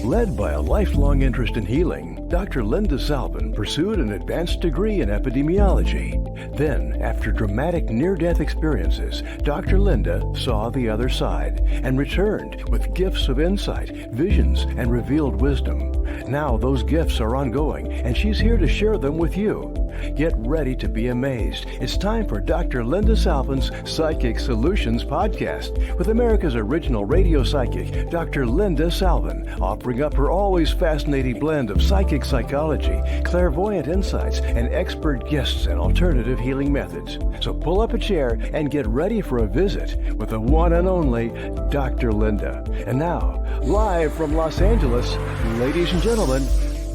Led by a lifelong interest in healing, Dr. Linda Salvin pursued an advanced degree in epidemiology. Then, after dramatic near-death experiences, Dr. Linda saw the other side and returned with gifts of insight, visions, and revealed wisdom. Now those gifts are ongoing, and she's here to share them with you. Get ready to be amazed. It's time for Dr. Linda Salvin's Psychic PSolutions Podcast with America's original radio psychic, Dr. Linda Salvin, offering up her always fascinating blend of psychic psychology, clairvoyant insights, and expert guests and alternative healing methods. So pull up a chair and get ready for a visit with the one and only Dr. Linda. And now, live from Los Angeles, ladies and gentlemen,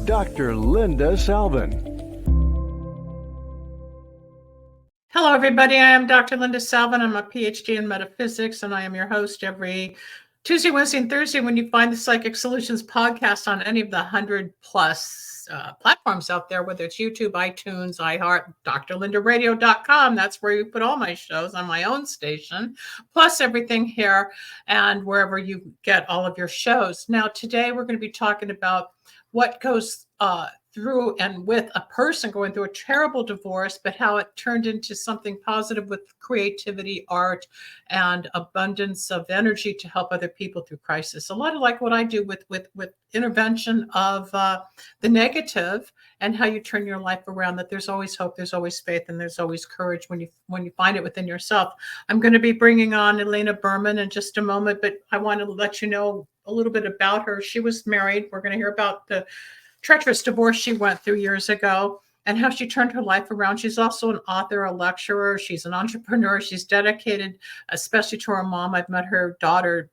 Dr. Linda Salvin. Hello, everybody. I am Dr. Linda Salvin. I'm a PhD in metaphysics, and I am your host every Tuesday, Wednesday, and Thursday when you find the Psychic PSolutions Podcast on any of the 100+ platforms out there, whether it's YouTube, iTunes, iHeart, drlindaradio.com. That's where you put all my shows on my own station, plus everything here and wherever you get all of your shows. Now, today we're going to be talking about what goes through and with a person going through a terrible divorce, but how it turned into something positive with creativity, art, and abundance of energy to help other people through crisis. A lot of like what I do with intervention of the negative and how you turn your life around, that there's always hope, there's always faith, and there's always courage when you find it within yourself. I'm going to be bringing on Elena Berman in just a moment, but I want to let you know a little bit about her. She was married. We're going to hear about the treacherous divorce she went through years ago and how she turned her life around. She's also an author, a lecturer. She's an entrepreneur. She's dedicated, especially to her mom. I've met her daughter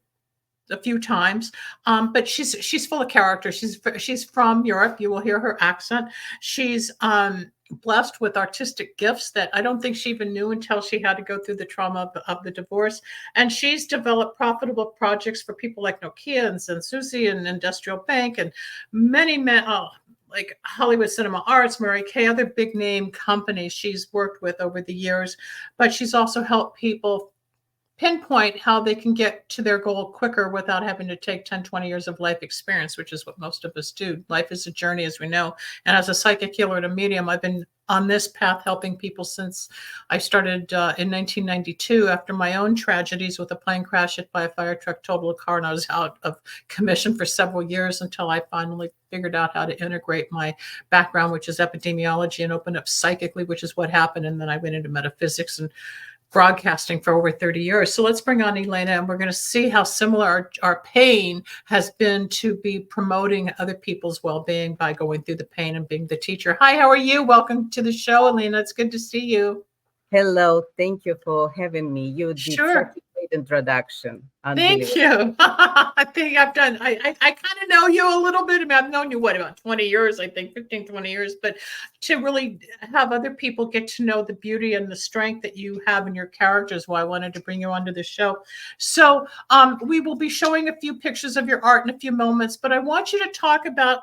a few times, but she's full of character. She's from Europe. You will hear her accent. She's blessed with artistic gifts that I don't think she even knew until she had to go through the trauma of the divorce. And she's developed profitable projects for people like Nokia and Sensusi and Industrial Bank and many like Hollywood Cinema Arts, Mary Kay, other big name companies she's worked with over the years. But she's also helped people pinpoint how they can get to their goal quicker without having to take 10, 20 years of life experience, which is what most of us do. Life is a journey, as we know. And as a psychic healer and a medium, I've been on this path helping people since I started in 1992 after my own tragedies with a plane crash hit by a fire truck, totaled a car, and I was out of commission for several years until I finally figured out how to integrate my background, which is epidemiology, and open up psychically, which is what happened. And then I went into metaphysics and broadcasting for over 30 years. So let's bring on Elena, and we're going to see how similar our pain has been to be promoting other people's well-being by going through the pain and being the teacher. Hi, how are you? Welcome to the show, Elena. It's good to see you. Hello. Thank you for having me. You did Sure. such a great introduction. Thank you. I think I've done, I kind of know you a little bit. I've known you, about 20 years, I think, 15, 20 years. But to really have other people get to know the beauty and the strength that you have in your characters, why I wanted to bring you onto the show. So we will be showing a few pictures of your art in a few moments, but I want you to talk about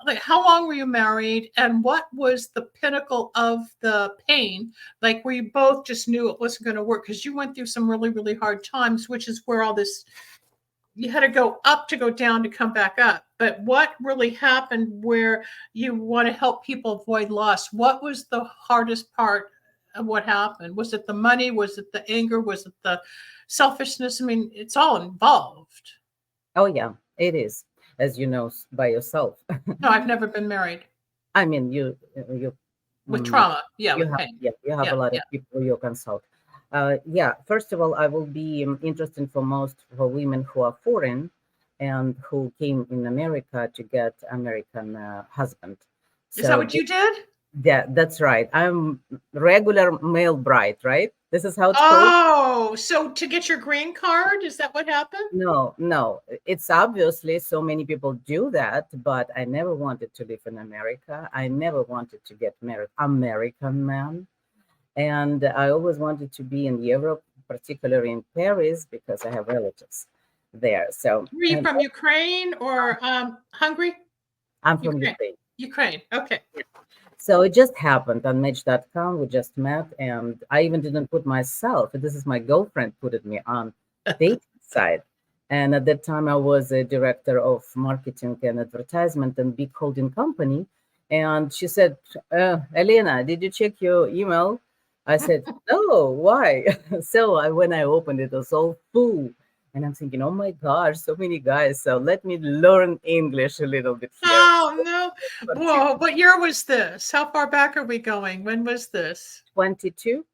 like how long were you married and what was the pinnacle of the pain, like where you both just knew it wasn't going to work because you went through some really, really hard times, which is where all this, you had to go up to go down to come back up. But what really happened where you want to help people avoid loss? What was the hardest part of what happened? Was it the money? Was it the anger? Was it the selfishness? I mean, it's all involved. Oh, yeah, it is, as you know, by yourself. No, I've never been married. I mean, you with trauma. Yeah, you with have, pain. yeah, you have a lot of people you consult. First of all, I will be interested for most for women who are foreign and who came in America to get American husband. Is that what you did? Yeah, that's right. I'm regular male bride, right? This is how it's called. So to get your green card, is that what happened? No. It's obviously so many people do that, but I never wanted to live in America. I never wanted to get married American man. And I always wanted to be in Europe, particularly in Paris, because I have relatives there. So were you from Ukraine or Hungary? I'm from Ukraine. Ukraine. Okay. So it just happened on Match.com. We just met, and I even didn't put myself. This is my girlfriend put me on dating site, And at that time, I was a director of marketing and advertisement in big holding company. And she said, Elena, did you check your email? I said, no, why? When I opened it, it was all full. And I'm thinking, oh my gosh, so many guys. So let me learn English a little bit here. Oh, no. Whoa, what year was this? How far back are we going? When was this? 22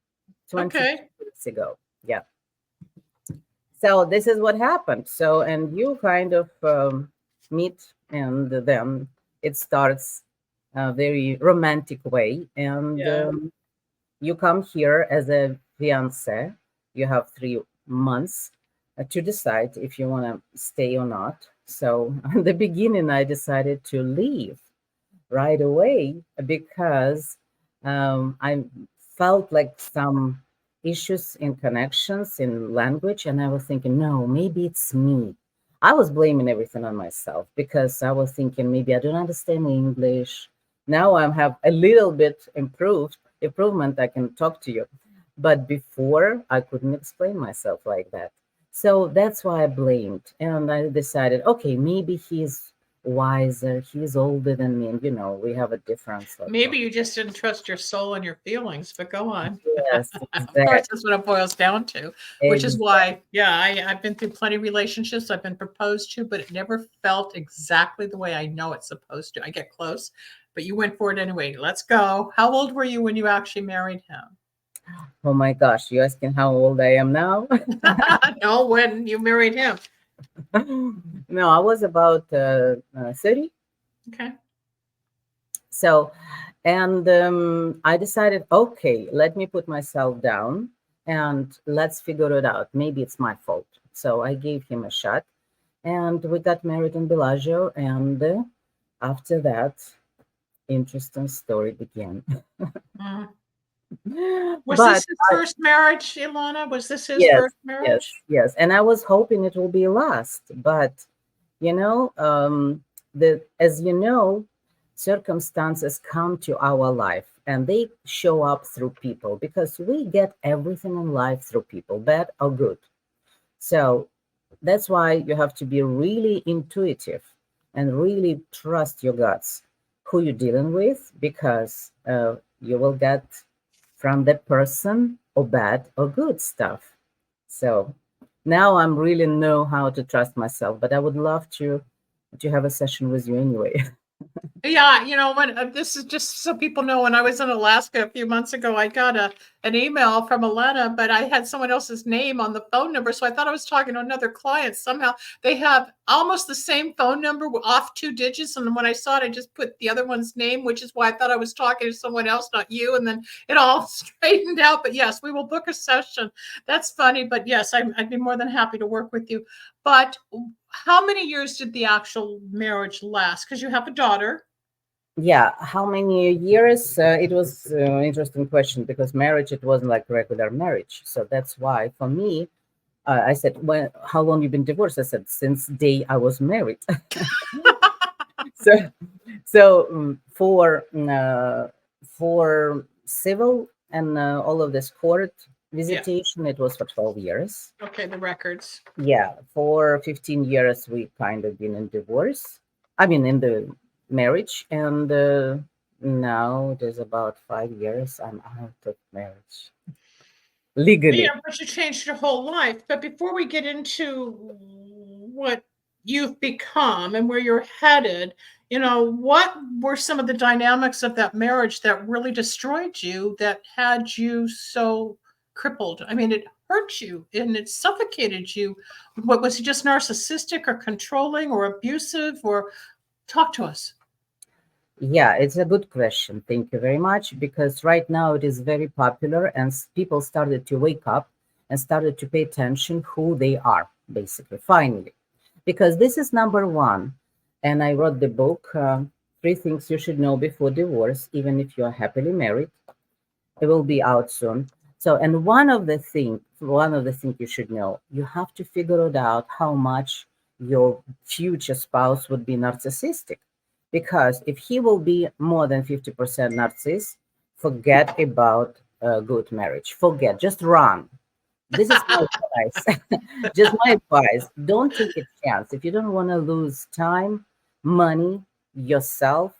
Okay. years ago. Yeah. So this is what happened. So, and you kind of meet, and then it starts a very romantic way. And Yeah. You come here as a fiance. You have 3 months to decide if you want to stay or not. So, in the beginning, I decided to leave right away because I felt like some issues in connections in language, and I was thinking, no, maybe it's me. I was blaming everything on myself because I was thinking maybe I don't understand English. Now I have a little bit improvement. I can talk to you, but before I couldn't explain myself like that. So that's why I blamed, and I decided, okay, maybe he's wiser. He's older than me, and we have a difference. Maybe you just didn't trust your soul and your feelings, but go on. Yes, Of course, that's what it boils down to, which is exactly. why, yeah, I've been through plenty of relationships. I've been proposed to, but it never felt exactly the way I know it's supposed to. I get close, but you went for it anyway. Let's go. How old were you when you actually married him? Oh my gosh, you asking how old I am now? No, when you married him. No, I was about 30. Okay. So, and I decided, okay, let me put myself down and let's figure it out. Maybe it's my fault. So I gave him a shot, and we got married in Bellagio. And after that, interesting story began. Mm. Was But this his first marriage, Elana? Was this his yes, first marriage? yes. And I was hoping it will be last, but you know, as you know, circumstances come to our life and they show up through people because we get everything in life through people, bad or good. So that's why you have to be really intuitive and really trust your guts, who you're dealing with, because you will get from that person or bad or good stuff. So now I'm really know how to trust myself, but I would love to have a session with you anyway. Yeah, when this is just so people know, when I was in Alaska a few months ago, I got an email from Elena, but I had someone else's name on the phone number, so I thought I was talking to another client. Somehow they have almost the same phone number off 2 digits, and when I saw it, I just put the other one's name, which is why I thought I was talking to someone else, not you, and then it all straightened out. But yes, we will book a session. That's funny, but yes, I'd be more than happy to work with you. But how many years did the actual marriage last? Because you have a daughter. Yeah, how many years? It was an interesting question because marriage, it wasn't like regular marriage. So that's why for me, I said, well, how long you been divorced? I said, since day I was married. so for civil and all of this court visitation, it was for 12 years. Okay, the records. Yeah, for 15 years, we kind of been in divorce. I mean, in the marriage, and now it is about 5 years I'm out of marriage legally. Yeah, but you changed your whole life. But before we get into what you've become and where you're headed, what were some of the dynamics of that marriage that really destroyed you, that had you so crippled? I mean, it hurt you and it suffocated you. What was he, just narcissistic or controlling or abusive? Or talk to us. Yeah, it's a good question. Thank you very much. Because right now it is very popular and people started to wake up and started to pay attention who they are, basically, finally. Because this is number one. And I wrote the book, 3 Things You Should Know Before Divorce, even if you're happily married. It will be out soon. So, and one of the things you should know, you have to figure it out how much your future spouse would be narcissistic. Because if he will be more than 50% narcissist, forget about a good marriage. Forget, just run. This is my advice. Just my advice. Don't take a chance. If you don't want to lose time, money, yourself,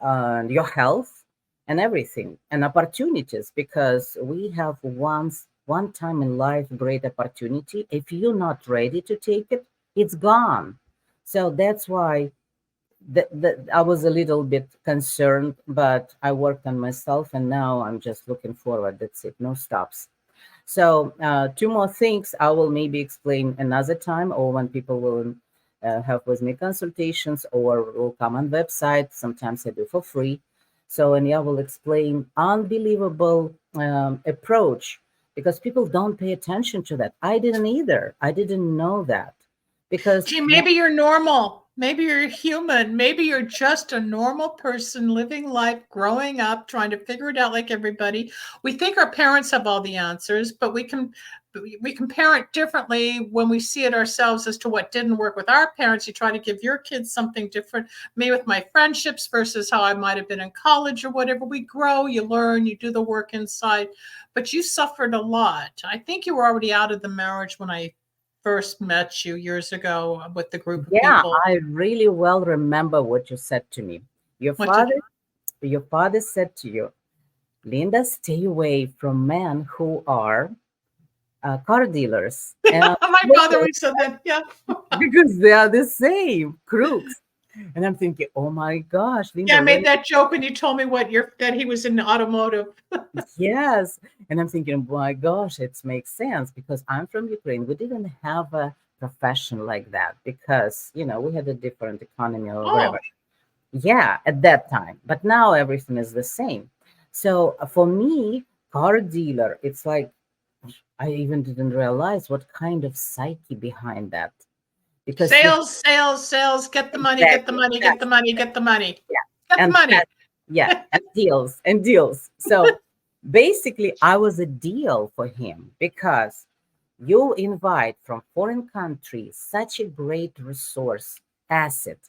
your health, and everything, and opportunities, because we have one time in life great opportunity. If you're not ready to take it, it's gone. So that's why I was a little bit concerned, but I worked on myself, and now I'm just looking forward. That's it. No stops. So two more things I will maybe explain another time, or when people will have with me consultations, or will come on website. Sometimes I do for free. So, and I will explain unbelievable approach, because people don't pay attention to that. I didn't either. I didn't know that, because Gee, maybe you're normal. Maybe you're human. Maybe you're just a normal person living life, growing up, trying to figure it out like everybody. We think our parents have all the answers, but we can parent differently when we see it ourselves as to what didn't work with our parents. You try to give your kids something different. Me with my friendships versus how I might have been in college or whatever. We grow, you learn, you do the work inside, but you suffered a lot. I think you were already out of the marriage when I first met you years ago with the group of people. I really well remember what you said to me. Your father said to you, Linda, stay away from men who are car dealers. And my father always said that, yeah. Because they are the same crooks. And I'm thinking, oh my gosh, Linda. Yeah, I made that joke when you told me that he was in automotive. Yes. And I'm thinking, my gosh, it makes sense, because I'm from Ukraine. We didn't have a profession like that, because, we had a different economy or whatever. Yeah, at that time. But now everything is the same. So for me, car dealer, it's like, I even didn't realize what kind of psyche behind that. Because sales, get the money, get the money, get the money, get the money. Yeah. Get the money. and deals. So basically, I was a deal for him, because you invite from foreign countries such a great resource, asset,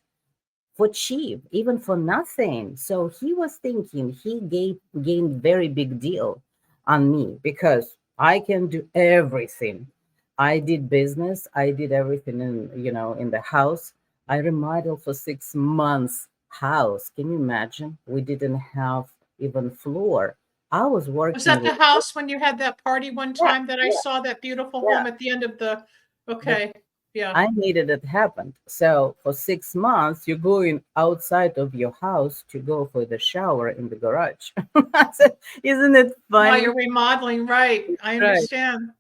for cheap, even for nothing. So he was thinking he gained very big deal on me, because I can do everything. I did business. I did everything in the house. I remodeled for 6 months house. Can you imagine? We didn't have even floor. I was working. Was that the house when you had that party one time that I saw that beautiful home at the end of the? Okay, yeah. I needed it happen. So for 6 months, you're going outside of your house to go for the shower in the garage. Isn't it funny? While you're remodeling, right? I understand. Right.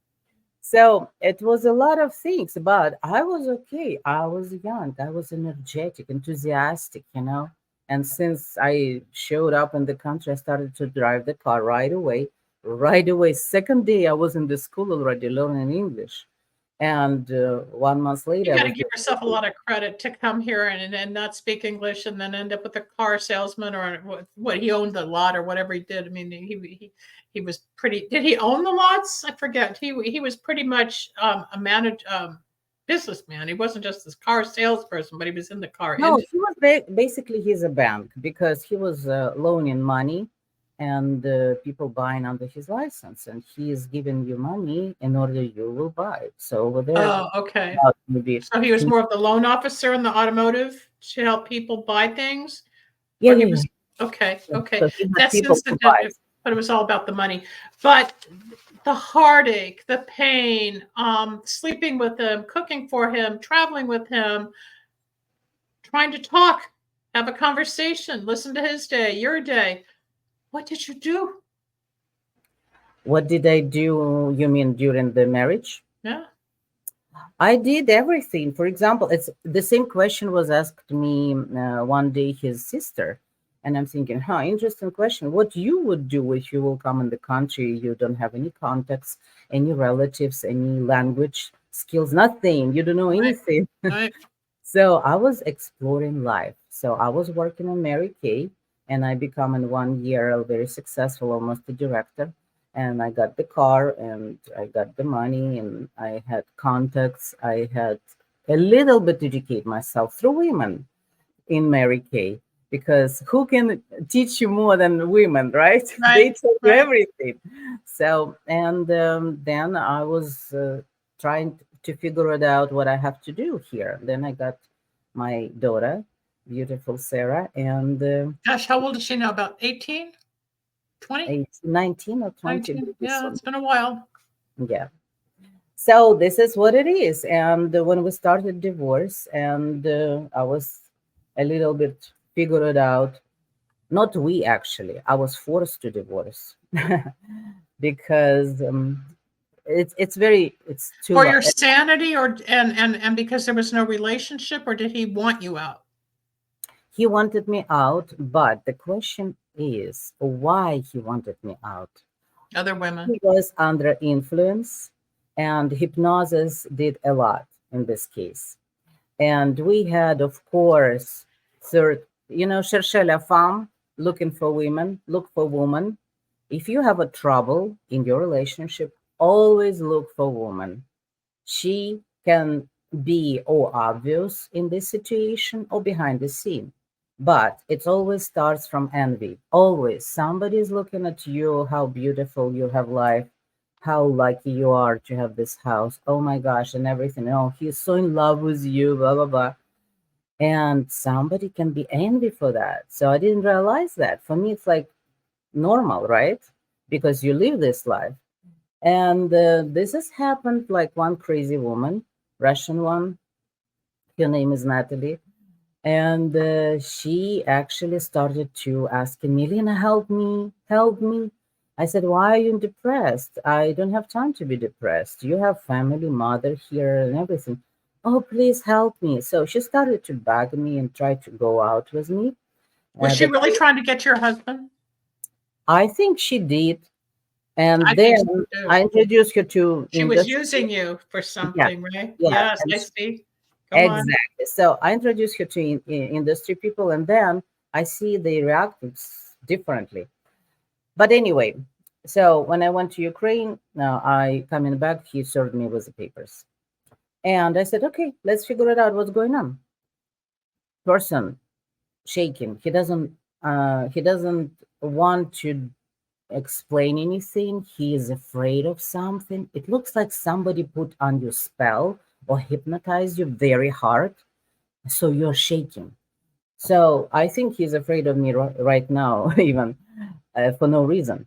So it was a lot of things, but I was okay. I was young. I was energetic, enthusiastic, And since I showed up in the country, I started to drive the car right away. Right away. Second day, I was in the school already learning English. And 1 month later, you got to give yourself a lot of credit to come here and not speak English, and then end up with a car salesman, or what he owned the lot or whatever he did. I mean, he was pretty. Did he own the lots? I forget. He was pretty much a businessman. He wasn't just this car salesperson, but he was in the car industry. He was basically he's a bank, because he was loaning money, and people buying under his license, and he is giving you money in order you will buy it. So over there. Oh, okay. So he was more of the loan officer in the automotive to help people buy things. Yeah. Okay. So That's sensitive, but it was all about the money. But the heartache, the pain, sleeping with him, cooking for him, traveling with him, trying to talk, have a conversation, listen to his day, your day. What did you do? What did I do? You mean during the marriage? Yeah. I did everything. For example, it's the same question was asked me one day, his sister. And I'm thinking, interesting question. What you would do if you will come in the country, you don't have any contacts, any relatives, any language skills, nothing. You don't know anything. Right. So I was exploring life. So I was working in Mary Kay, and I become in 1 year very successful, almost a director. And I got the car, and I got the money, and I had contacts. I had a little bit educate myself through women in Mary Kay, because who can teach you more than women, right? Right, They tell you right. everything. So, and then I was trying to figure it out what I have to do here. Then I got my daughter, beautiful Sarah, and Gosh, how old is she now? About 18, 20, 19 or 20. 19? This Yeah, one. it's been a while. Yeah. So this is what it is. And when we started divorce, and I was a little bit figured it out. Not we actually. I was forced to divorce because it's too For long. your sanity, or and because there was no relationship, or did he want you out? He wanted me out, but the question is why he wanted me out. Other women. He was under influence, and hypnosis did a lot in this case. And we had, of course, cherchez la femme, looking for women, look for woman. If you have a trouble in your relationship, always look for woman. She can be or obvious in this situation or behind the scene. But it always starts from envy. Always somebody is looking at you, how beautiful you have life, how lucky you are to have this house. Oh my gosh, and everything. Oh, he's so in love with you, blah blah blah. And somebody can be envy for that. So I didn't realize that. For me, it's like normal, right? Because you live this life. And this has happened like one crazy woman, Russian one. Her name is Natalie. And she actually started to asking me, Lena, help me, help me. I said, why are you depressed? I don't have time to be depressed. You have family, mother here and everything. Oh, please help me. So she started to beg me and try to go out with me. Was she really trying to get your husband? I think she did. And I then think so too. I introduced her to She was using you for something, right? Yeah, Yes, I see. Go on. exactly. So I introduced her to industry people, and then I see they react differently. But anyway, so when I went to Ukraine, now I coming back, he served me with the papers, and I said, okay, let's figure it out. What's going on? Person shaking. He doesn't want to explain anything. He is afraid of something. It looks like somebody put on you spell or hypnotize you very hard, so you're shaking. So I think he's afraid of me right now, even for no reason.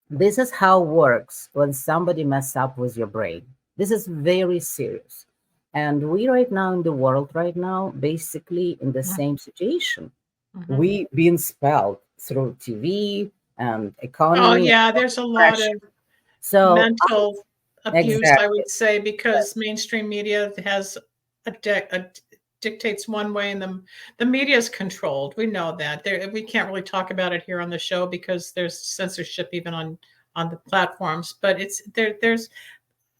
This is how it works when somebody mess up with your brain. This is very serious. And we right now in the world right now, basically in the same situation. Mhm. We being spelled through TV and Oh, economy. yeah, there's a lot of So mental abuse, I exactly, would say, because mainstream media has dictates one way, and the media is controlled. We know that. We can't really talk about it here on the show because there's censorship even on the platforms. But there's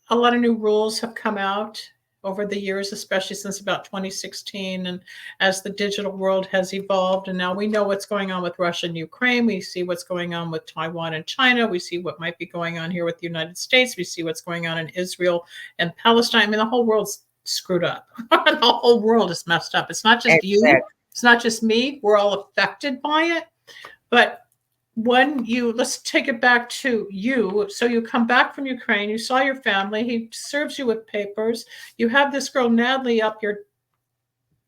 a lot of new rules have come out over the years, especially since about 2016, and as the digital world has evolved. And now we know what's going on with Russia and Ukraine. We see what's going on with Taiwan and China. We see what might be going on here with the United States. We see what's going on in Israel and Palestine. I mean, the whole world's screwed up. The whole world is messed up. It's not just you. It's not just me. We're all affected by it. But let's take it back to you. So you come back from Ukraine, you saw your family, he serves you with papers. You have this girl, Natalie, up your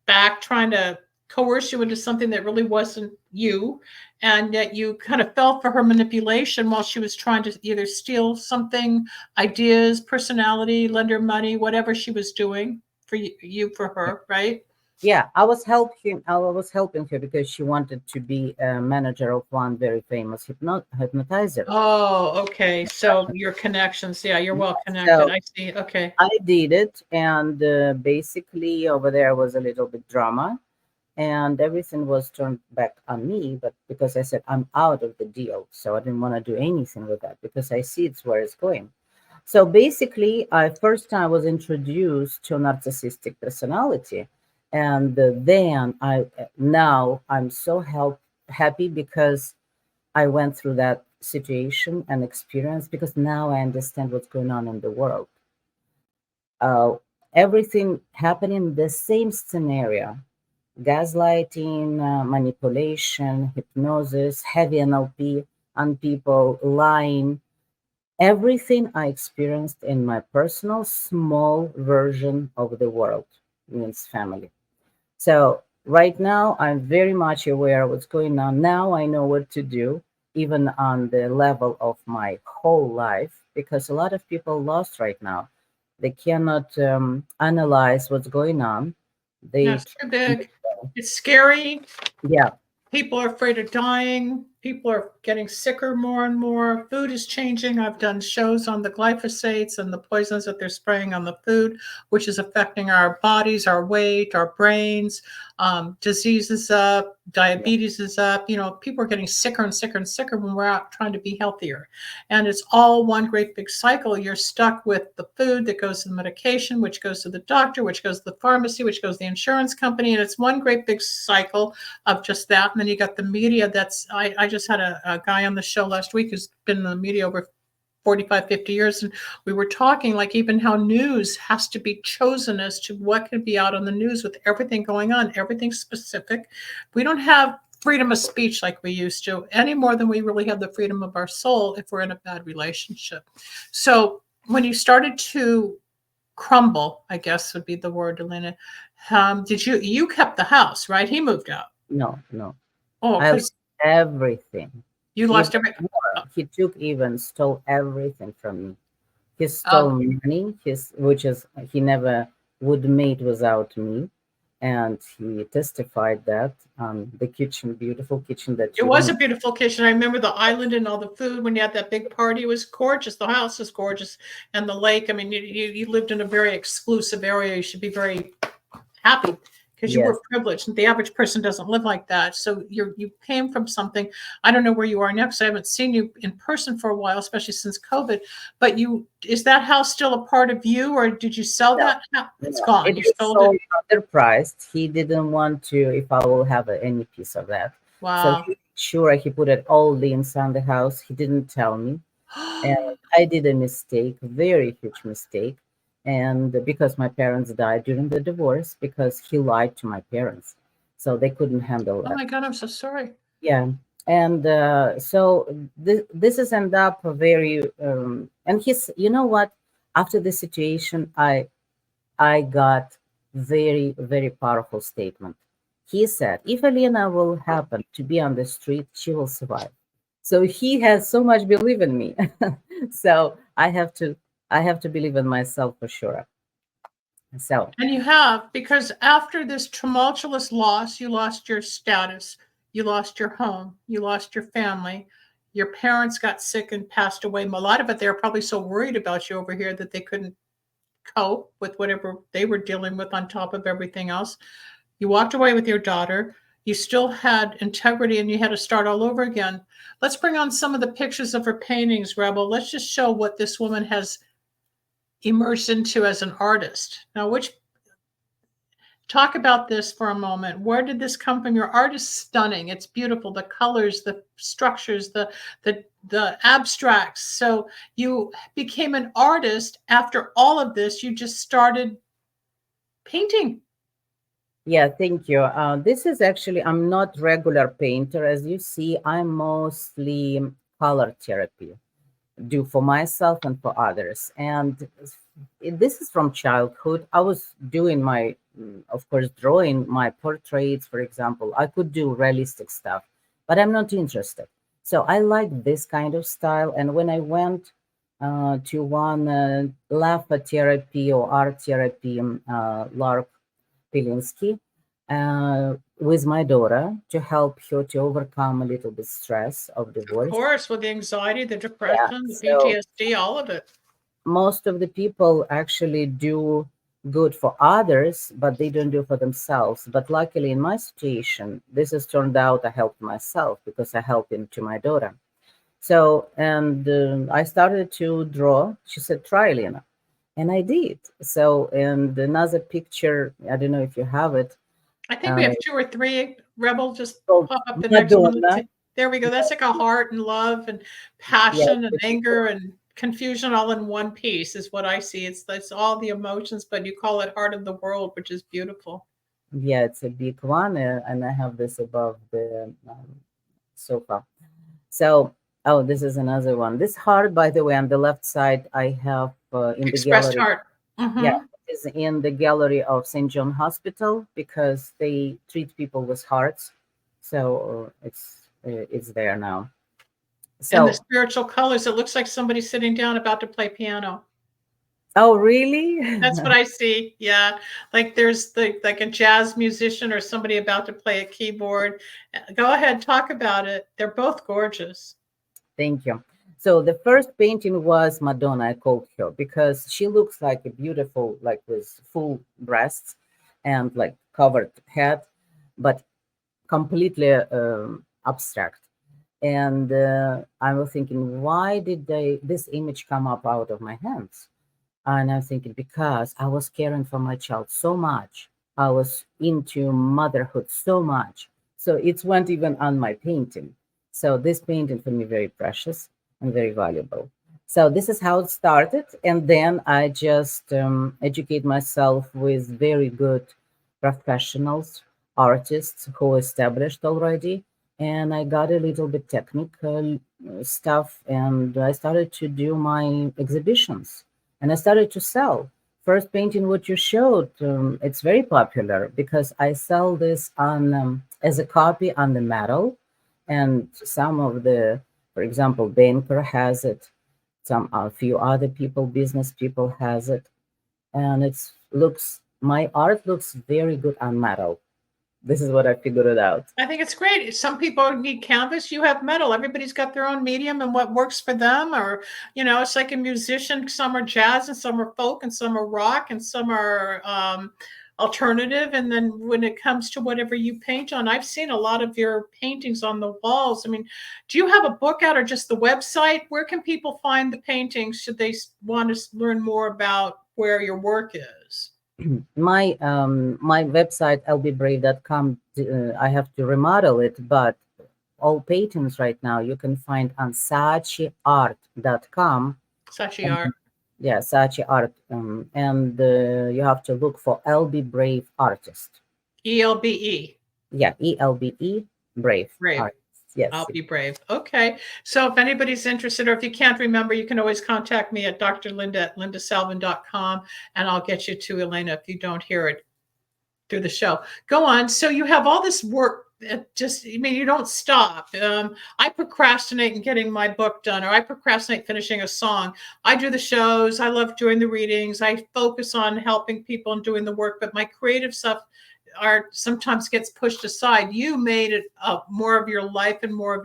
back trying to coerce you into something that really wasn't you. And yet you kind of fell for her manipulation while she was trying to either steal something, ideas, personality, lend her money, whatever she was doing for you for her, right? Yeah, I was helping her because she wanted to be a manager of one very famous hypnotizer. Oh, okay. So your connections, yeah, you're well connected. So I see. Okay. I did it, and basically over there was a little bit drama, and everything was turned back on me. But because I said I'm out of the deal, so I didn't want to do anything with that because I see it's where it's going. So basically, I first time was introduced to narcissistic personality, and then now I'm so happy because I went through that situation and experience, because now I understand what's going on in the world. Uh, Everything happening in the same scenario, gaslighting, manipulation, hypnosis, heavy NLP on people, lying. Everything I experienced in my personal small version of the world means family. So right now, I'm very much aware of what's going on. Now I know what to do, even on the level of my whole life, because a lot of people lost right now. They cannot analyze what's going on. Yeah, They, it's too big. It's scary. yeah, People are afraid of dying. People are getting sicker more and more. Food is changing. I've done shows on the glyphosates and the poisons that they're spraying on the food, which is affecting our bodies, our weight, our brains. Disease is up, yeah, diabetes is up. People are getting sicker and sicker and sicker when we're out trying to be healthier. And it's all one great big cycle. You're stuck with the food that goes to the medication, which goes to the doctor, which goes to the pharmacy, which goes to the insurance company. And it's one great big cycle of just that. And then you got the media. I just had a guy on the show last week who's been in the media over 45, 50 years. And we were talking like even how news has to be chosen as to what can be out on the news with everything going on, everything specific. We don't have freedom of speech like we used to any more than we really have the freedom of our soul if we're in a bad relationship. So when you started to crumble, I guess would be the word, Elena, you kept the house, right? He moved out. no, no. Oh, I lost because everything. you Even lost every. more. He took even stole everything from me. He Oh, stole money, which is he never would mate without me. And he testified that the kitchen, beautiful kitchen that it you was a don't. beautiful kitchen. I remember the island and all the food when you had that big party. It was gorgeous. The house was gorgeous, and the lake. I mean, you lived in a very exclusive area. You should be very happy because you Yes, were privileged. The average person doesn't live like that. So you came from something. I don't know where you are next. I haven't seen you in person for a while, especially since COVID. But is that house still a part of you, or did you sell no, that house? It's no. gone. It You is sold it. so underpriced. He didn't want to if I will have any piece of that. So Wow. he put it all liens on the house. He didn't tell me. And I did a mistake, very huge mistake. And because my parents died during the divorce, because he lied to my parents. So they couldn't handle Oh that. my God, I'm so sorry. Yeah. And so this has ended up very, and you know what? After the situation, I got very, very powerful statement. He said, if Elena will happen to be on the street, she will survive. So he has so much belief in me. So I have to believe in myself for sure. So And you have, because after this tumultuous loss, you lost your status, you lost your home, you lost your family, your parents got sick and passed away. A lot of it, they were probably so worried about you over here that they couldn't cope with whatever they were dealing with on top of everything else. You walked away with your daughter. You still had integrity and you had to start all over again. Let's bring on some of the pictures of her paintings, Rebel. Let's just show what this woman has emerged into as an artist. Now, talk about this for a moment. Where did this come from? Your art is stunning. It's beautiful. The colors, the structures, the abstracts. So you became an artist after all of this. You just started painting. yeah, thank you. This is actually, I'm not regular painter. As you see, I'm mostly color therapy, do for myself and for others. And this is from childhood. I was doing of course, drawing my portraits, for example. I could do realistic stuff, but I'm not interested. So I like this kind of style. And when I went to one laughter therapy or art therapy, Lark Pilinski, with my daughter to help her to overcome a little bit stress of Of divorce. course, with the anxiety, the Yeah. depression, the So PTSD, all of it. most of the people actually do good for others, but they don't do for themselves. But luckily, in my situation, this has turned out I helped myself because I helped him to my daughter. So, and I started to draw. She said, try, Elena. And I did. So, and another picture, I don't know if you have it, I think we uh, have two or three. Rebel, just called pop up the next one. Madonna. There we go. That's like a heart and love and Yeah, passion and anger and confusion all in one piece is what I see. It's all the emotions, but you call it heart of the world, which is beautiful. Yeah, it's a big one, and I have this above the sofa. So, oh, this is another one. This heart, by the way, on the left side, I have in the Expressed gallery. heart. Yeah, Mm-hmm. is in the gallery of St. John Hospital because they treat people with hearts. So it's there now. And the So, spiritual colors, it looks like somebody sitting down about to play piano. oh, really? That's what I see. Yeah. Like there's like a jazz musician or somebody about to play a keyboard. Go ahead, talk about it. They're both gorgeous. Thank you. So the first painting was Madonna. I called her because she looks like a beautiful, like with full breasts and like covered head, but completely abstract. And I was thinking, why did this image come up out of my hands? And I'm thinking, because I was caring for my child so much. I was into motherhood so much. So it went even on my painting. So this painting for me very precious and very valuable. So this is how it started. And then I just educate myself with very good professionals, artists who established already. And I got a little bit technical stuff, and I started to do my exhibitions, and I started to sell. First painting, what you showed, it's very popular because I sell this on as a copy on the metal, and some of the, for example, banker has it, some a few other people, business people has it, and it's looks my art looks very good on metal. This is what I figured it out. I think it's great. Some people need canvas. You have metal. Everybody's got their own medium and what works for them. Or, it's like a musician. Some are jazz and some are folk and some are rock and some are alternative. And then when it comes to whatever you paint on, I've seen a lot of your paintings on the walls. I mean, do you have a book out or just the website? Where can people find the paintings? Should they want to learn more about where your work is? My website lbbrave.com, I have to remodel it, but all paintings right now you can find on sachiart.com. Sachi Art. Yeah, Sachi Art, and you have to look for LB Brave Artist. ELBE. Yeah, ELBE Brave. Brave. Artist. Yes. I'll be brave. Okay. So if anybody's interested, or if you can't remember, you can always contact me at Dr. Linda at lindasalvin.com, and I'll get you to Elena if you don't hear it through the show. Go on. So you have all this work. You don't stop. I procrastinate in getting my book done, or I procrastinate finishing a song. I do the shows. I love doing the readings. I focus on helping people and doing the work, but my creative stuff sometimes gets pushed aside. You made it more of your life and more of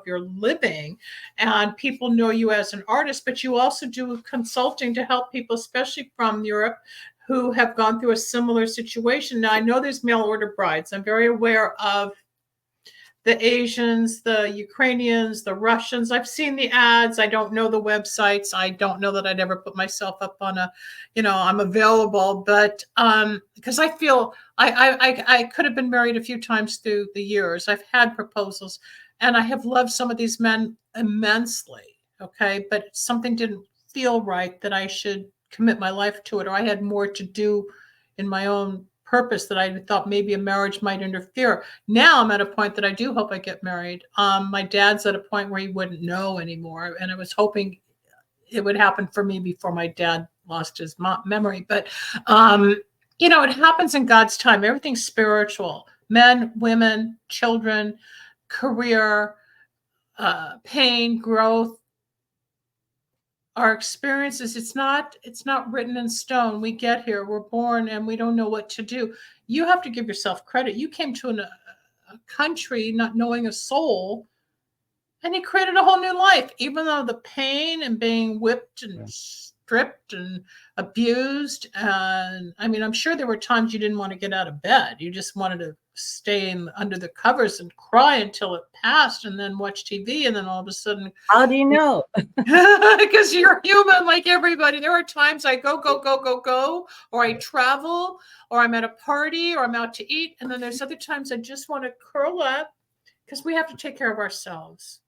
your living, and people know you as an artist, but you also do consulting to help people, especially from Europe, who have gone through a similar situation. Now, I know there's mail order brides. I'm very aware of the Asians, the Ukrainians, the Russians. I've seen the ads. I don't know the websites. I don't know that I'd ever put myself up on I'm available, but because I feel I could have been married a few times through the years. I've had proposals and I have loved some of these men immensely. Okay. But something didn't feel right that I should commit my life to it, or I had more to do in my own purpose that I thought maybe a marriage might interfere. Now I'm at a point that I do hope I get married. My dad's at a point where he wouldn't know anymore, and I was hoping it would happen for me before my dad lost his memory. But it happens in God's time. Everything's spiritual. Men, women, children, career, pain, growth. Our experiences, it's not written in stone. We get here, we're born, and we don't know what to do. You have to give yourself credit. You came to a country not knowing a soul, and he created a whole new life, even though the pain and being whipped and stripped and abused. And I'm sure there were times you didn't want to get out of bed. You just wanted to stay under the covers and cry until it passed, and then watch TV. And then all of a sudden, how do you know? Because you're human like everybody. There are times I go, or I travel, or I'm at a party, or I'm out to eat. And then there's other times I just want to curl up, because we have to take care of ourselves.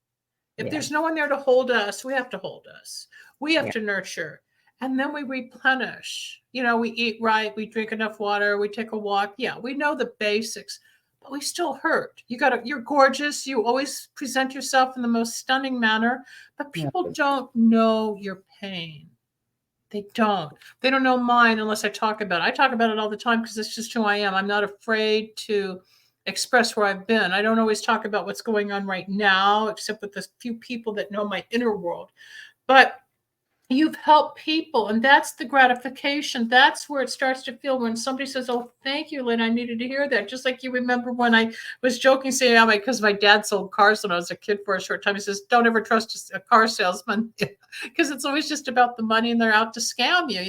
If there's no one there to hold us, we have to hold us. We have to nurture. and then we replenish. We eat right, we drink enough water, we take a walk. Yeah, we know the basics, but we still hurt. You're gorgeous. You always present yourself in the most stunning manner, but people don't know your pain. They don't know mine unless I talk about it. I talk about it all the time because it's just who I am. I'm not afraid to express where I've been. I don't always talk about what's going on right now, except with the few people that know my inner world. But you've helped people, and that's the gratification. That's where it starts to feel when somebody says, "Oh, thank you, Lynn. I needed to hear that." Just like you remember when I was joking, saying, because my dad sold cars when I was a kid for a short time. He says, "Don't ever trust a car salesman," because it's always just about the money and they're out to scam you.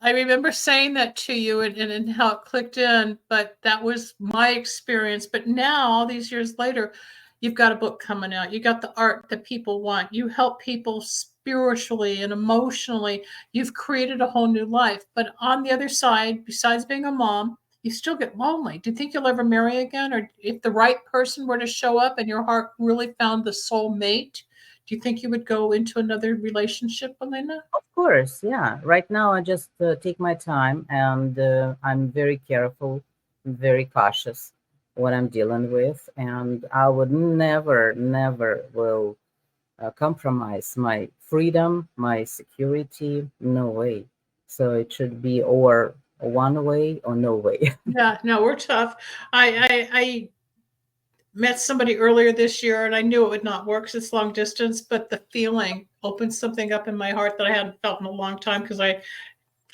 I remember saying that to you and how it clicked in, but that was my experience. But now, all these years later, you've got a book coming out. You got the art that people want. You help people spiritually and emotionally. You've created a whole new life. But on the other side, besides being a mom, you still get lonely. Do you think you'll ever marry again? Or if the right person were to show up and your heart really found the soul mate, do you think you would go into another relationship, Elena? Of course, yeah. Right now, I just take my time, and I'm very careful, very cautious what I'm dealing with, and I would never, never will compromise my freedom, my security. No way. So it should be or one way or no way. Yeah, no, we're tough. I met somebody earlier this year, and I knew it would not work because it's long distance, but the feeling opened something up in my heart that I hadn't felt in a long time, because I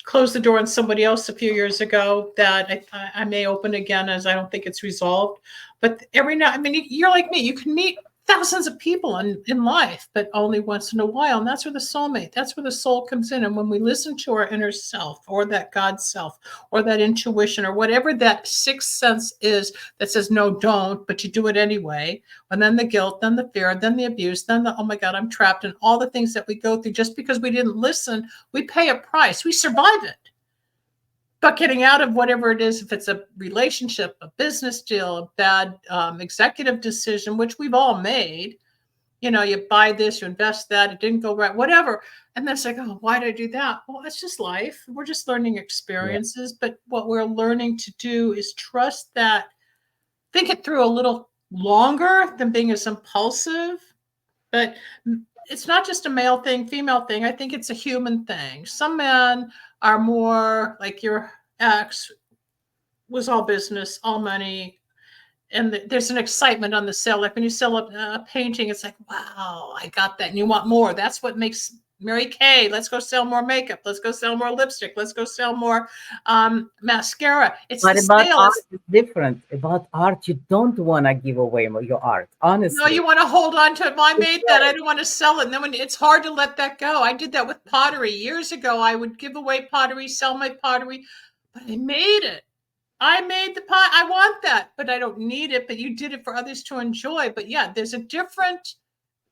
closed the door on somebody else a few years ago that I may open again, as I don't think it's resolved. But every now, you're like me, you can meet thousands of people in life, but only once in a while. And that's where the soulmate, that's where the soul comes in. And when we listen to our inner self, or that God self, or that intuition, or whatever that sixth sense is that says, no, don't, but you do it anyway. And then the guilt, then the fear, then the abuse, then the, oh my God, I'm trapped, and all the things that we go through just because we didn't listen, we pay a price. We survive it. But getting out of whatever it is, if it's a relationship, a business deal, a bad executive decision, which we've all made, you buy this, you invest that, it didn't go right, whatever. And then it's like, oh, why did I do that? Well, it's just life. We're just learning experiences. Yeah. But what we're learning to do is trust that, think it through a little longer than being as impulsive. But it's not just a male thing, female thing. I think it's a human thing. Some men are more like your ex was all business, all money. And there's an excitement on the sale. Like when you sell a painting, it's like, wow, I got that. And you want more. That's what makes Mary Kay. Let's go sell more makeup. Let's go sell more lipstick. Let's go sell more mascara. It's but about art is different. About art, you don't want to give away your art, honestly. No, you want to hold on to it. I made that. I don't want to sell it. And then when it's hard to let that go. I did that with pottery years ago. I would give away pottery, sell my pottery, but I made it. I made the pot. I want that, but I don't need it. But you did it for others to enjoy. But yeah, there's a different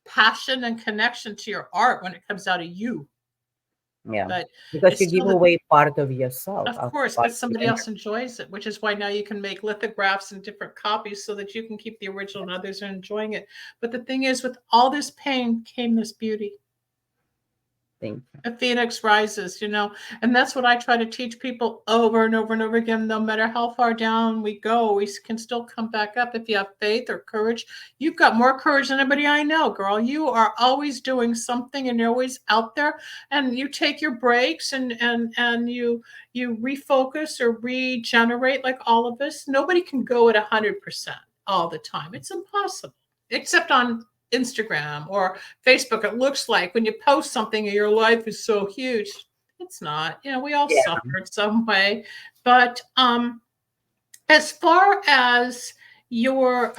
passion and connection to your art when it comes out of you. Yeah, but because you give away part of yourself. Of course, but somebody else enjoys it, which is why now you can make lithographs and different copies so that you can keep the original and others are enjoying it. But the thing is, with all this pain came this beauty. Thank you. A phoenix rises, and that's what I try to teach people over and over and over again. No matter how far down we go, we can still come back up if you have faith or courage. You've got more courage than anybody I know, girl. You are always doing something, and you're always out there, and you take your breaks and you refocus or regenerate like all of us. Nobody can go at 100% all the time. It's impossible, except on Instagram or Facebook. It looks like when you post something and your life is so huge. It's not. We all suffer in some way. But as far as your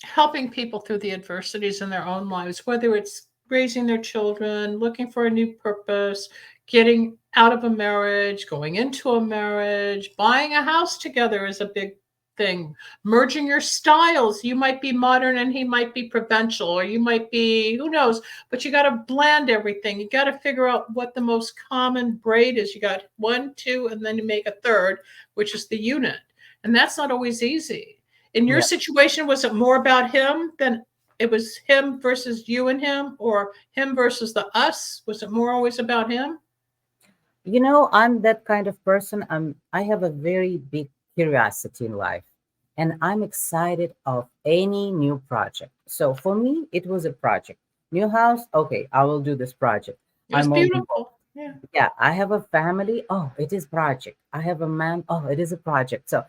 helping people through the adversities in their own lives, whether it's raising their children, looking for a new purpose, getting out of a marriage, going into a marriage, buying a house together is a big thing. Merging your styles. You might be modern and he might be provincial, or you might be, who knows, but you got to blend everything. You got to figure out what the most common braid is. You got 1, 2, and then you make a third, which is the unit. And that's not always easy. In your situation, was it more about him than it was him versus you and him, or him versus the us? Was it more always about him? I'm that kind of person. I have a very big curiosity in life, and I'm excited of any new project. So for me, it was a project. New house, okay, I will do this project. It was I'm all involved. beautiful. Yeah. Yeah, I have a family. Oh, it is project. I have a man. Oh, it is a project. So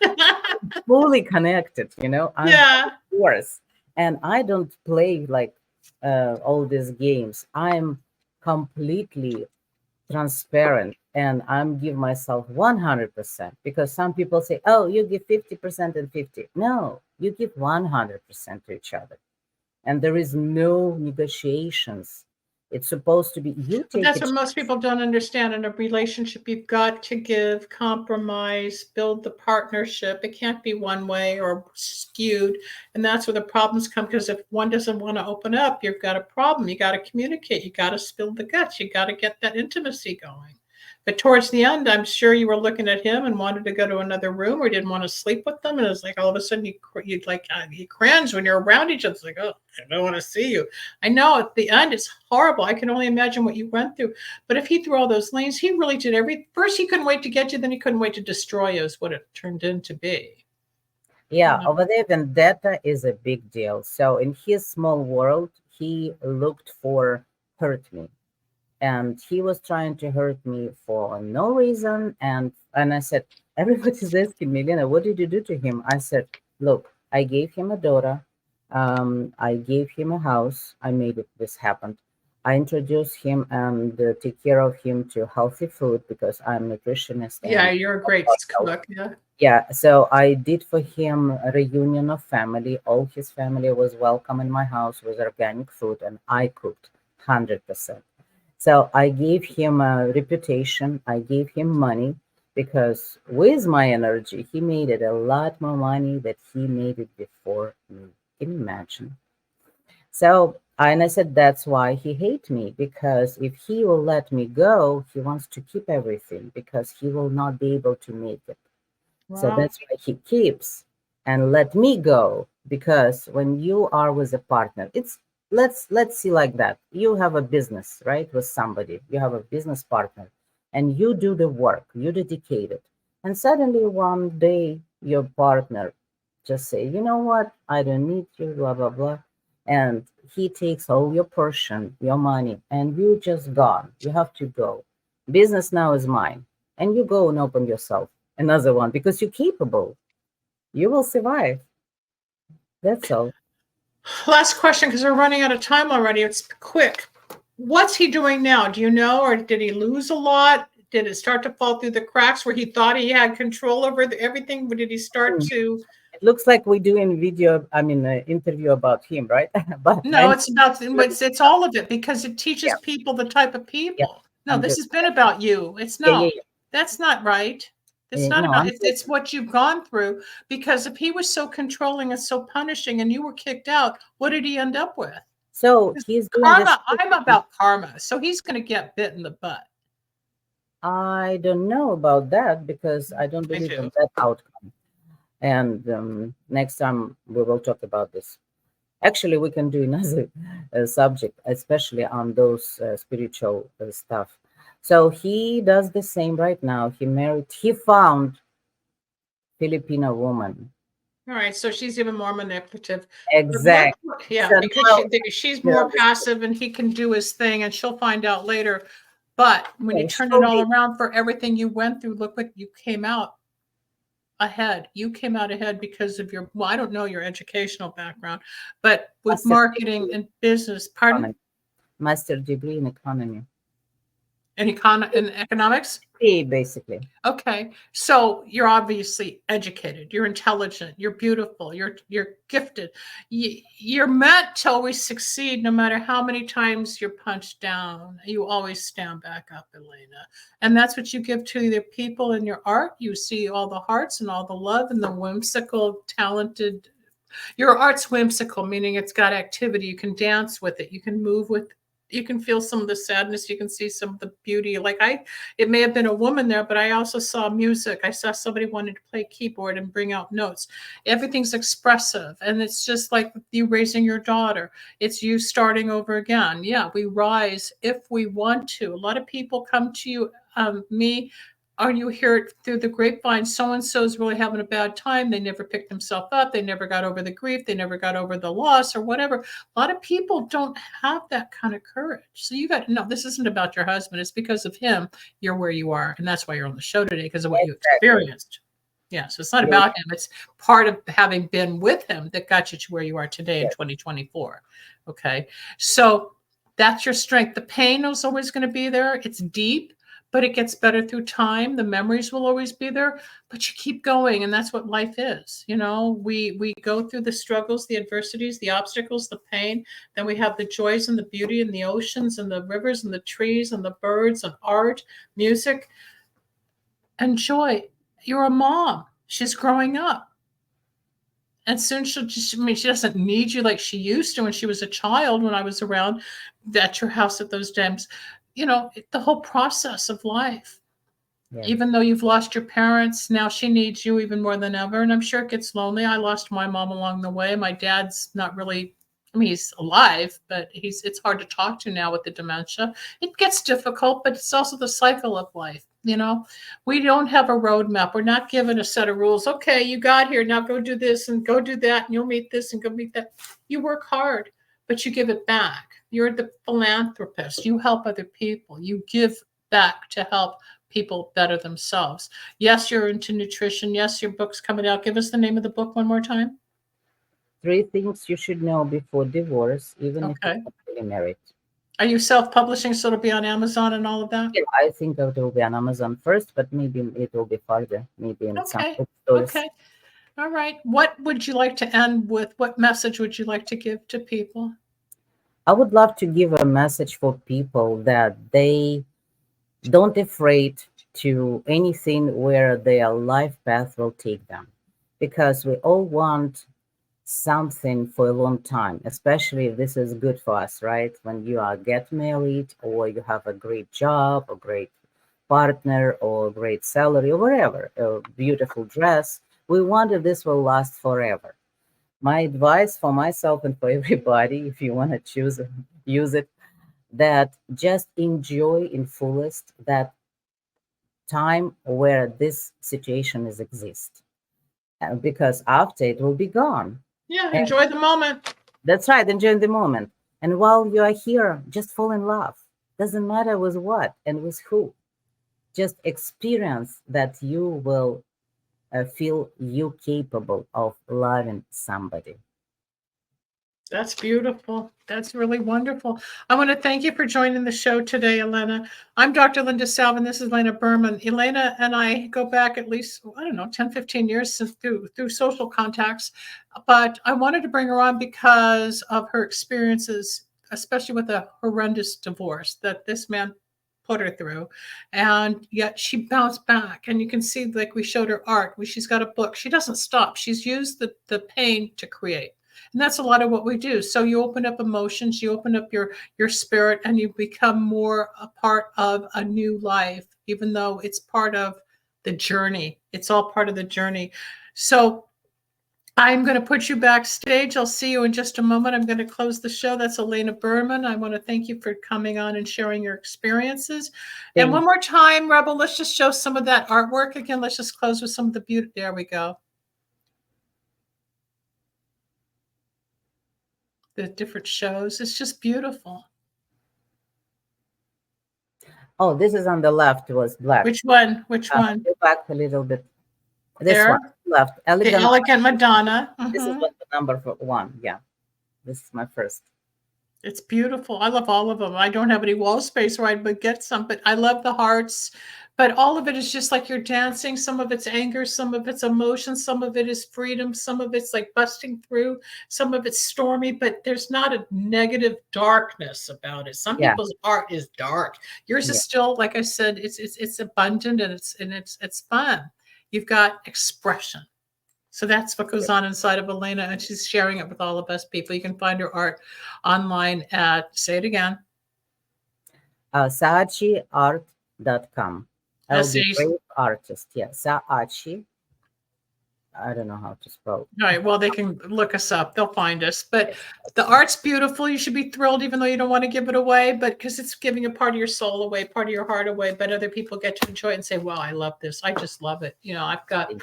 fully connected. I'm Yeah. course, and I don't play like all these games. I'm completely transparent, and I'm give myself 100%, because some people say, oh, you give 50% and 50. No, you give 100% to each other, and there is no negotiations. It's supposed to be you But take that's it. what most people don't understand. In a relationship, you've got to give, compromise, build the partnership. It can't be one way or skewed. And that's where the problems come, because if one doesn't want to open up, you've got a problem. You got to communicate. You got to spill the guts. You got to get that intimacy going. But towards the end, I'm sure you were looking at him and wanted to go to another room, or didn't want to sleep with them. And it was like all of a sudden you cringe when you're around each other. It's like, oh, I don't want to see you. I know at the end it's horrible. I can only imagine what you went through. But if he threw all those lanes, he really did first he couldn't wait to get you, then he couldn't wait to destroy you, is what it turned into be. Yeah, over there, vendetta is a big deal. So in his small world, he looked for hurt me. And he was trying to hurt me for no reason. And I said, everybody's asking me, Elena, what did you do to him? I said, look, I gave him a daughter. I gave him a house. I made this happen. I introduced him and take care of him to healthy food, because I'm a nutritionist. Yeah, you're a great cook. Yeah. Yeah, so I did for him a reunion of family. All his family was welcome in my house with organic food, and I cooked 100%. So I gave him a reputation. I gave him money, because with my energy, he made it a lot more money that he made it before me. Can you imagine? So, and I said, that's why he hates me, because if he will let me go, he wants to keep everything, because he will not be able to make it. Wow. So that's why he keeps and let me go, because when you are with a partner, it's let's see like that. You have a business, right, with somebody. You have a business partner, and you do the work, you dedicate it, and suddenly one day your partner just say, you know what, I don't need you, blah blah blah, and he takes all your portion, your money, and you just gone. You have to go. Business now is mine, and you go and open yourself another one, because you're capable. You will survive. That's all. Last question, because we're running out of time already. It's quick. What's he doing now? Do you know? Or did he lose a lot? Did it start to fall through the cracks where he thought he had control over everything? But did he start to? It looks like we're doing interview about him, right? But no, it's all of it, because it teaches people the type of people. Yeah. No, this has been about you. It's no, that's not right. It's not about it's what you've gone through, because if he was so controlling and so punishing and you were kicked out, what did he end up with? So he's doing karma. I'm about karma. So he's going to get bit in the butt. I don't know about that, because I don't believe in that outcome. And next time we will talk about this. Actually, we can do another subject, especially on those spiritual stuff. So he does the same right now. He found Filipino woman. All right, so she's even more manipulative. Exactly. Yeah, so because she's more passive, and he can do his thing, and she'll find out later. But when you turn it all around for everything you went through, look what you came out ahead. You came out ahead because of your, I don't know your educational background, but with marketing and business. Pardon? Master degree in economy. In economics? Basically. Okay. So you're obviously educated, you're intelligent, you're beautiful, you're gifted. You're meant to always succeed, no matter how many times you're punched down. You always stand back up, Elena. And that's what you give to the people in your art. You see all the hearts and all the love and the whimsical, talented. Your art's whimsical, meaning it's got activity. You can dance with it. You can move with You can feel some of the sadness. You can see some of the beauty. Like it may have been a woman there, but I also saw music. I saw somebody wanting to play keyboard and bring out notes. Everything's expressive. And it's just like you raising your daughter. It's you starting over again. Yeah, we rise if we want to. A lot of people come to you, me, or you hear it through the grapevine, so-and-so is really having a bad time. They never picked themselves up. They never got over the grief. They never got over the loss or whatever. A lot of people don't have that kind of courage. So you got to know this isn't about your husband. It's because of him. You're where you are. And that's why you're on the show today, because of what you experienced. Yeah. So it's not about him. It's part of having been with him that got you to where you are today in 2024. Okay. So that's your strength. The pain is always going to be there. It's deep, but it gets better through time. The memories will always be there, but you keep going. And that's what life is. You know, we go through the struggles, the adversities, the obstacles, the pain. Then we have the joys and the beauty and the oceans and the rivers and the trees and the birds and art, music, and joy. You're a mom. She's growing up. And soon she doesn't need you like she used to when she was a child, when I was around at your house at those times. You know, the whole process of life. Yeah. Even though you've lost your parents, now she needs you even more than ever. And I'm sure it gets lonely. I lost my mom along the way. My dad's not really, I mean, he's alive, but it's hard to talk to now with the dementia. It gets difficult, but it's also the cycle of life. You know, we don't have a roadmap. We're not given a set of rules. Okay, you got here. Now go do this and go do that. And you'll meet this and go meet that. You work hard, but you give it back. You're the philanthropist. You help other people. You give back to help people better themselves. Yes, you're into nutrition. Yes, your book's coming out. Give us the name of the book one more time. 3 things you should know before divorce, even if you're not really married. Are you self-publishing, so it'll be on Amazon and all of that? Yeah, I think it will be on Amazon first, but maybe it will be farther, maybe in some bookstores. Okay. All right. What would you like to end with? What message would you like to give to people? I would love to give a message for people that they don't afraid to anything where their life path will take them, because we all want something for a long time, especially if this is good for us, right? When you get married, or you have a great job, or great partner, or great salary, or whatever, a beautiful dress, we want that this will last forever. My advice for myself and for everybody, if you want to use it, that just enjoy in fullest that time where this situation exists, because after it will be gone. Yeah, enjoy the moment. That's right, enjoy the moment. And while you are here, just fall in love. Doesn't matter with what and with who. Just experience that you will feel you capable of loving somebody. That's beautiful. That's really wonderful. I want to thank you for joining the show today, Elena. I'm Dr. Linda Salvin. This is Elena Berman. Elena and I go back at least, 10, 15 years since through social contacts. But I wanted to bring her on because of her experiences, especially with a horrendous divorce that this man put her through. And yet she bounced back. And you can see, like we showed her art. She's got a book. She doesn't stop. She's used the pain to create. And that's a lot of what we do. So you open up emotions, you open up your spirit, and you become more a part of a new life, even though it's part of the journey. It's all part of the journey. So I'm going to put you backstage. I'll see you in just a moment. I'm going to close the show. That's Elena Berman. I want to thank you for coming on and sharing your experiences. And one more time, Rebel, let's just show some of that artwork again. Let's just close with some of the beauty. There we go. The different shows. It's just beautiful. Oh, this is on the left, was black. Which one? Which one? Go back a little bit. This there? One, left. The Elegant Madonna. This is the number 1. Yeah. This is my first. It's beautiful. I love all of them. I don't have any wall space where I would get some, but I love the hearts. But all of it is just like you're dancing. Some of it's anger, some of it's emotion, some of it is freedom, some of it's like busting through, some of it's stormy, but there's not a negative darkness about it. Some people's art is dark. Yours is still, like I said, it's abundant and it's fun. You've got expression. So that's what goes on inside of Elena, and she's sharing it with all of us people. You can find her art online at, say it again. SaachiArt.com. I'll be S-A- brave artist. Yeah, Saachi. I don't know how to spell. All right. Well, they can look us up. They'll find us. But the art's beautiful. You should be thrilled, even though you don't want to give it away, but because it's giving a part of your soul away, part of your heart away. But other people get to enjoy it and say, wow, I love this. I just love it. I've got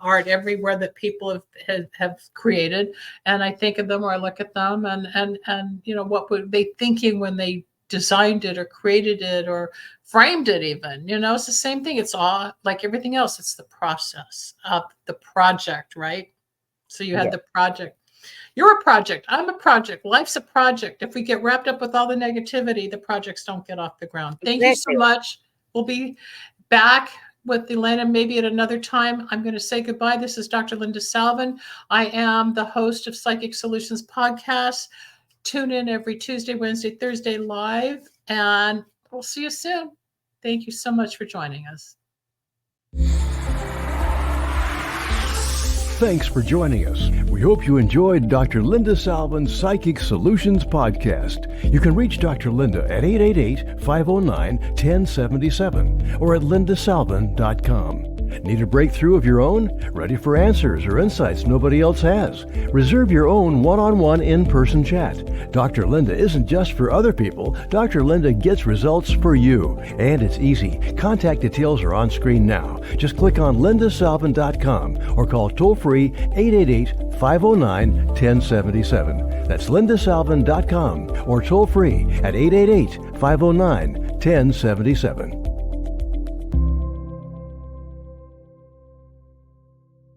art everywhere that people have created. And I think of them, or I look at them and what were they thinking when they designed it or created it or framed it even, it's the same thing. It's all like everything else. It's the process of the project, right? So you had the project. You're a project. I'm a project. Life's a project. If we get wrapped up with all the negativity, the projects don't get off the ground. Thank you so much. We'll be back with Elena maybe at another time. I'm going to say goodbye. This is Dr. Linda Salvin. I am the host of Psychic Solutions Podcast. Tune in every Tuesday, Wednesday, Thursday live, and we'll see you soon. Thank you so much for joining us. Thanks for joining us. We hope you enjoyed Dr. Linda Salvin's Psychic Solutions Podcast. You can reach Dr. Linda at 888-509-1077 or at lindasalvin.com. Need a breakthrough of your own? Ready for answers or insights nobody else has? Reserve your own one-on-one in-person chat. Dr. Linda isn't just for other people. Dr. Linda gets results for you. And it's easy. Contact details are on screen now. Just click on lindasalvin.com or call toll-free 888-509-1077. That's lindasalvin.com or toll-free at 888-509-1077.